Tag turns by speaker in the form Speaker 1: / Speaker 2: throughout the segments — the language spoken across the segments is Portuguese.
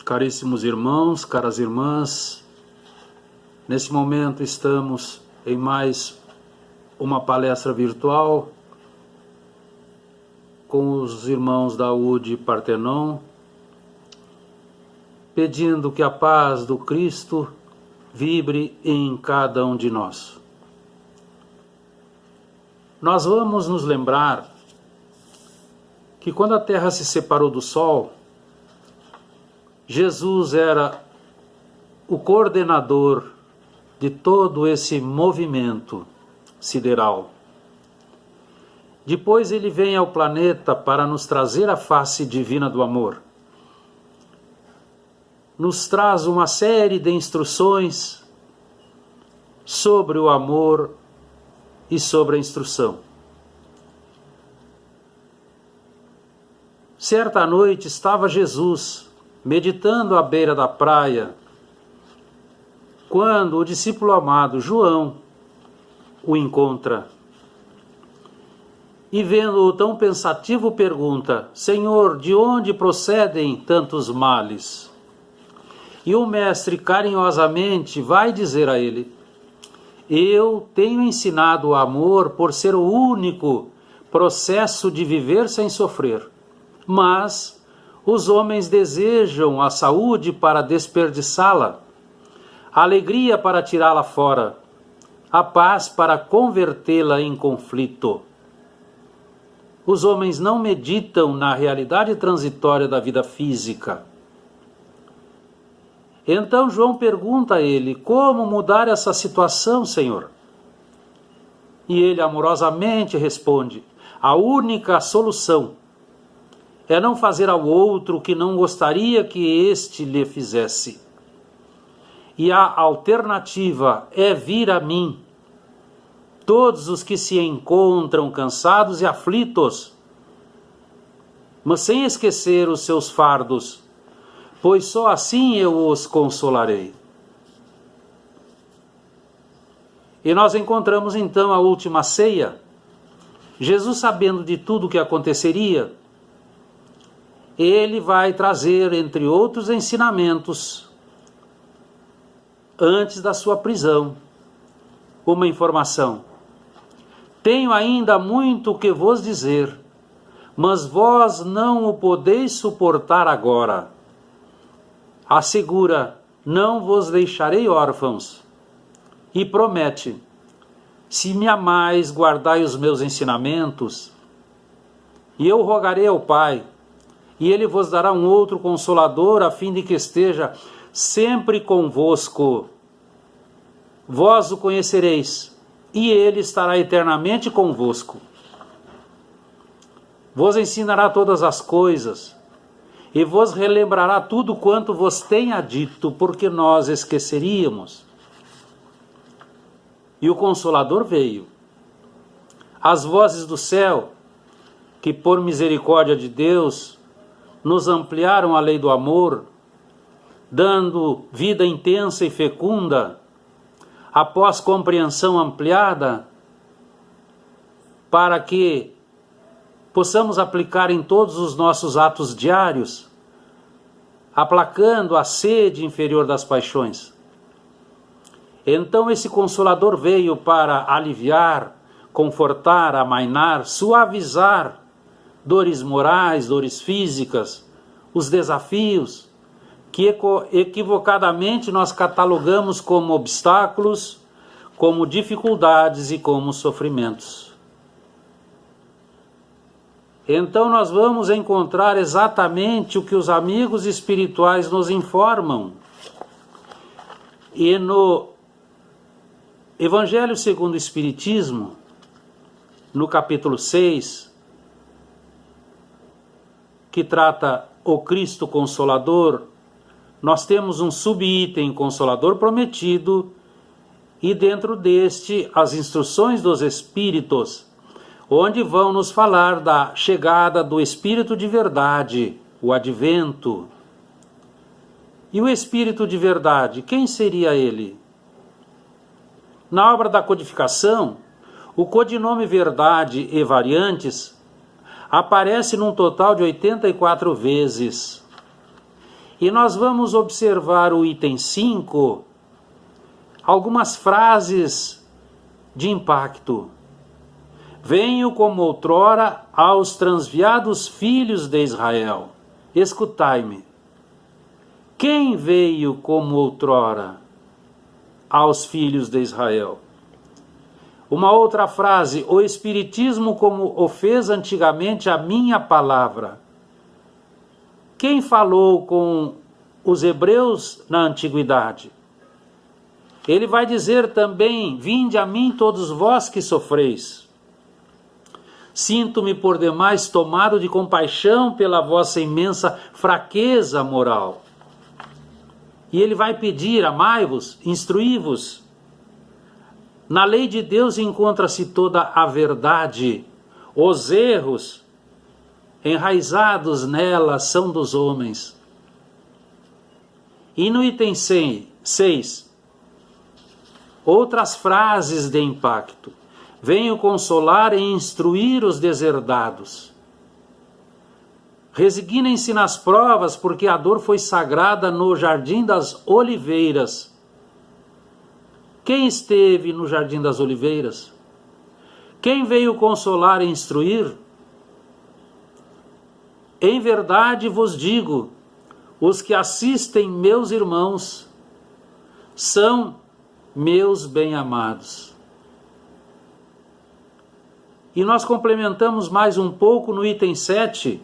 Speaker 1: Caríssimos irmãos, caras irmãs, nesse momento estamos em mais uma palestra virtual com os irmãos da UD Partenon, pedindo que a paz do Cristo vibre em cada um de nós. Nós vamos nos lembrar que quando a Terra se separou do Sol, Jesus era o coordenador de todo esse movimento sideral. Depois ele vem ao planeta para nos trazer a face divina do amor. Nos traz uma série de instruções sobre o amor e sobre a instrução. Certa noite estava Jesus meditando à beira da praia, quando o discípulo amado João o encontra. E vendo-o tão pensativo, pergunta: Senhor, de onde procedem tantos males? E o mestre carinhosamente vai dizer a ele: eu tenho ensinado o amor por ser o único processo de viver sem sofrer, mas os homens desejam a saúde para desperdiçá-la, a alegria para tirá-la fora, a paz para convertê-la em conflito. Os homens não meditam na realidade transitória da vida física. Então João pergunta a ele: como mudar essa situação, Senhor? E ele amorosamente responde: a única solução é não fazer ao outro o que não gostaria que este lhe fizesse. E a alternativa é vir a mim, todos os que se encontram cansados e aflitos, mas sem esquecer os seus fardos, pois só assim eu os consolarei. E nós encontramos então a última ceia. Jesus, sabendo de tudo o que aconteceria, ele vai trazer, entre outros ensinamentos, antes da sua prisão, uma informação. Tenho ainda muito que vos dizer, mas vós não o podeis suportar agora. Assegura: não vos deixarei órfãos. E promete: se me amais, guardai os meus ensinamentos. E eu rogarei ao Pai, e ele vos dará um outro consolador, a fim de que esteja sempre convosco. Vós o conhecereis, e ele estará eternamente convosco. Vos ensinará todas as coisas, e vos relembrará tudo quanto vos tenha dito, porque nós esqueceríamos. E o Consolador veio. As vozes do céu, que por misericórdia de Deus nos ampliaram a lei do amor, dando vida intensa e fecunda, após compreensão ampliada, para que possamos aplicar em todos os nossos atos diários, aplacando a sede inferior das paixões. Então esse Consolador veio para aliviar, confortar, amainar, suavizar dores morais, dores físicas, os desafios que equivocadamente nós catalogamos como obstáculos, como dificuldades e como sofrimentos. Então nós vamos encontrar exatamente o que os amigos espirituais nos informam. E no Evangelho segundo o Espiritismo, no capítulo 6, que trata o Cristo Consolador, nós temos um subitem Consolador prometido, e dentro deste as instruções dos Espíritos, onde vão nos falar da chegada do Espírito de verdade, o advento. E o Espírito de verdade, quem seria ele? Na obra da codificação, o codinome verdade e variantes aparece num total de 84 vezes. E nós vamos observar o item 5, algumas frases de impacto. Venho como outrora aos transviados filhos de Israel. Escutai-me. Quem veio como outrora aos filhos de Israel? Uma outra frase, o Espiritismo como o fez antigamente a minha palavra. Quem falou com os hebreus na antiguidade? Ele vai dizer também, vinde a mim todos vós que sofreis. Sinto-me por demais tomado de compaixão pela vossa imensa fraqueza moral. E ele vai pedir, amai-vos, instruí-vos. Na lei de Deus encontra-se toda a verdade. Os erros enraizados nela são dos homens. E no item 6, outras frases de impacto. Venho consolar e instruir os deserdados. Resignem-se nas provas, porque a dor foi sagrada no Jardim das Oliveiras. Quem esteve no Jardim das Oliveiras? Quem veio consolar e instruir? Em verdade vos digo, os que assistem meus irmãos são meus bem-amados. E nós complementamos mais um pouco no item 7.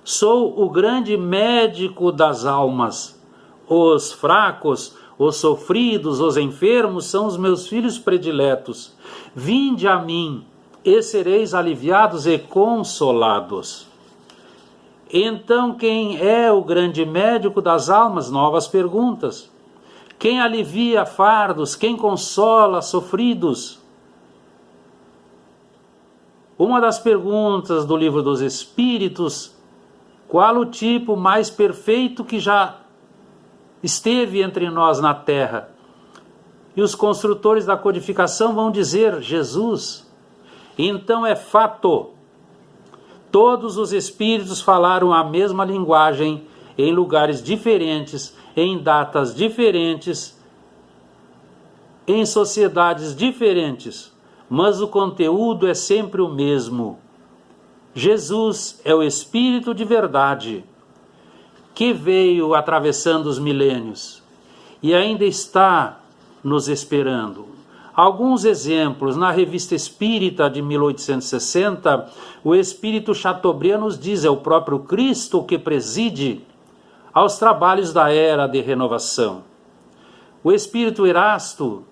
Speaker 1: Sou o grande médico das almas. Os fracos, os sofridos, os enfermos são os meus filhos prediletos. Vinde a mim e sereis aliviados e consolados. Então, quem é o grande médico das almas? Novas perguntas. Quem alivia fardos? Quem consola sofridos? Uma das perguntas do Livro dos Espíritos: qual o tipo mais perfeito que já esteve entre nós na Terra? E os construtores da codificação vão dizer: Jesus. Então é fato. Todos os espíritos falaram a mesma linguagem em lugares diferentes, em datas diferentes, em sociedades diferentes, mas o conteúdo é sempre o mesmo. Jesus é o Espírito de verdade, que veio atravessando os milênios e ainda está nos esperando. Alguns exemplos, na Revista Espírita de 1860, o Espírito Chateaubriand nos diz: é o próprio Cristo que preside aos trabalhos da era de renovação. O Espírito Erasto,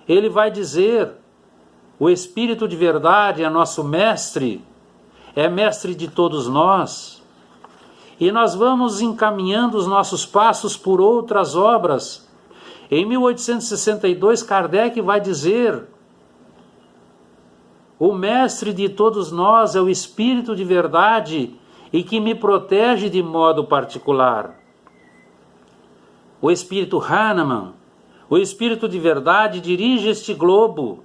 Speaker 1: ele vai dizer: o Espírito de verdade é nosso mestre, é mestre de todos nós. E nós vamos encaminhando os nossos passos por outras obras. Em 1862, Kardec vai dizer: o mestre de todos nós é o Espírito de verdade e que me protege de modo particular. O Espírito Hahnemann, o Espírito de verdade, dirige este globo.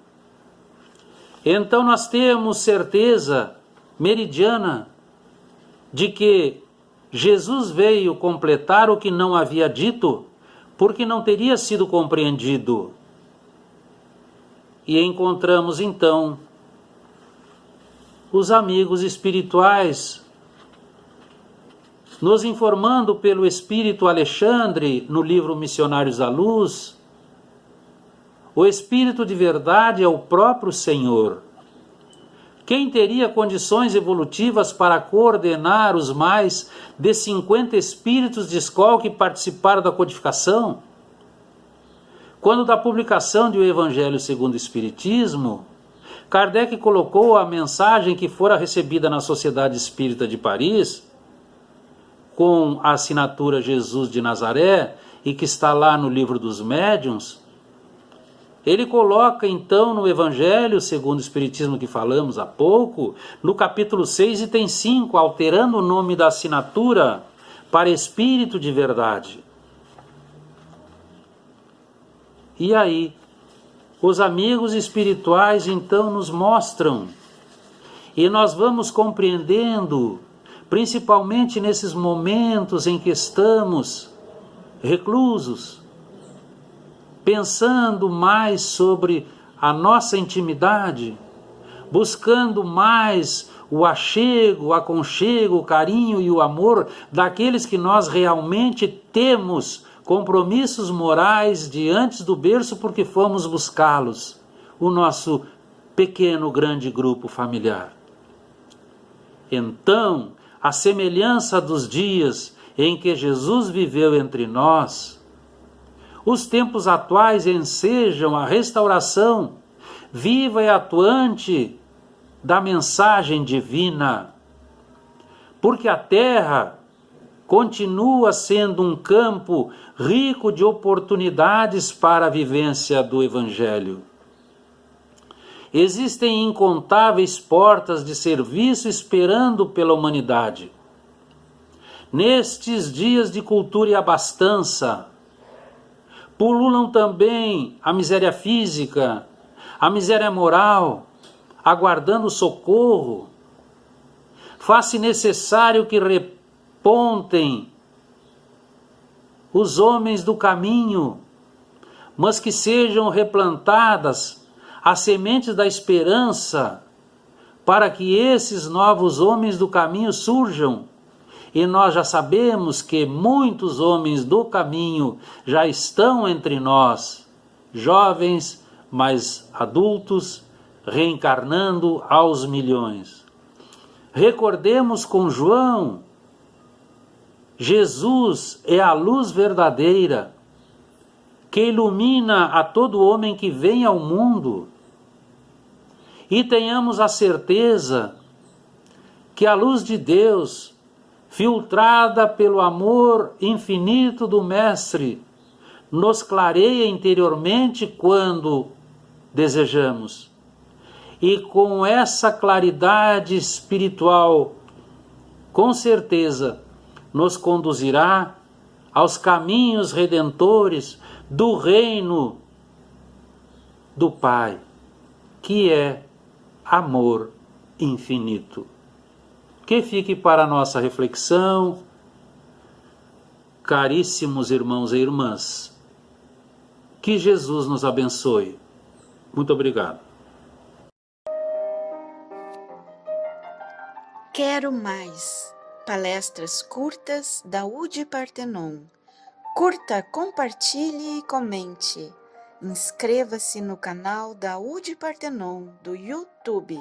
Speaker 1: Então nós temos certeza meridiana de que Jesus veio completar o que não havia dito, porque não teria sido compreendido. E encontramos então os amigos espirituais nos informando pelo Espírito Alexandre no livro Missionários da Luz. O Espírito de verdade é o próprio Senhor. Quem teria condições evolutivas para coordenar os mais de 50 espíritos de escola que participaram da codificação? Quando da publicação de O Evangelho segundo o Espiritismo, Kardec colocou a mensagem que fora recebida na Sociedade Espírita de Paris, com a assinatura Jesus de Nazaré, e que está lá no Livro dos Médiuns. Ele coloca então no Evangelho segundo o Espiritismo que falamos há pouco, no capítulo 6, item 5, alterando o nome da assinatura para Espírito de Verdade. E aí, os amigos espirituais então nos mostram, e nós vamos compreendendo, principalmente nesses momentos em que estamos reclusos, pensando mais sobre a nossa intimidade, buscando mais o achego, o aconchego, o carinho e o amor daqueles que nós realmente temos compromissos morais diante do berço porque fomos buscá-los, o nosso pequeno, grande grupo familiar. Então, a semelhança dos dias em que Jesus viveu entre nós, os tempos atuais ensejam a restauração viva e atuante da mensagem divina, porque a terra continua sendo um campo rico de oportunidades para a vivência do Evangelho. Existem incontáveis portas de serviço esperando pela humanidade. Nestes dias de cultura e abastança, pululam também a miséria física, a miséria moral, aguardando socorro. Faz-se necessário que repontem os homens do caminho, mas que sejam replantadas as sementes da esperança, para que esses novos homens do caminho surjam. E nós já sabemos que muitos homens do caminho já estão entre nós, jovens, mas adultos, reencarnando aos milhões. Recordemos com João, Jesus é a luz verdadeira que ilumina a todo homem que vem ao mundo. E tenhamos a certeza que a luz de Deus, filtrada pelo amor infinito do Mestre, nos clareia interiormente quando desejamos. E com essa claridade espiritual, com certeza, nos conduzirá aos caminhos redentores do reino do Pai, que é amor infinito. Que fique para a nossa reflexão, caríssimos irmãos e irmãs. Que Jesus nos abençoe. Muito obrigado.
Speaker 2: Quero mais palestras curtas da UD Partenon. Curta, compartilhe e comente. Inscreva-se no canal da UD Partenon do YouTube.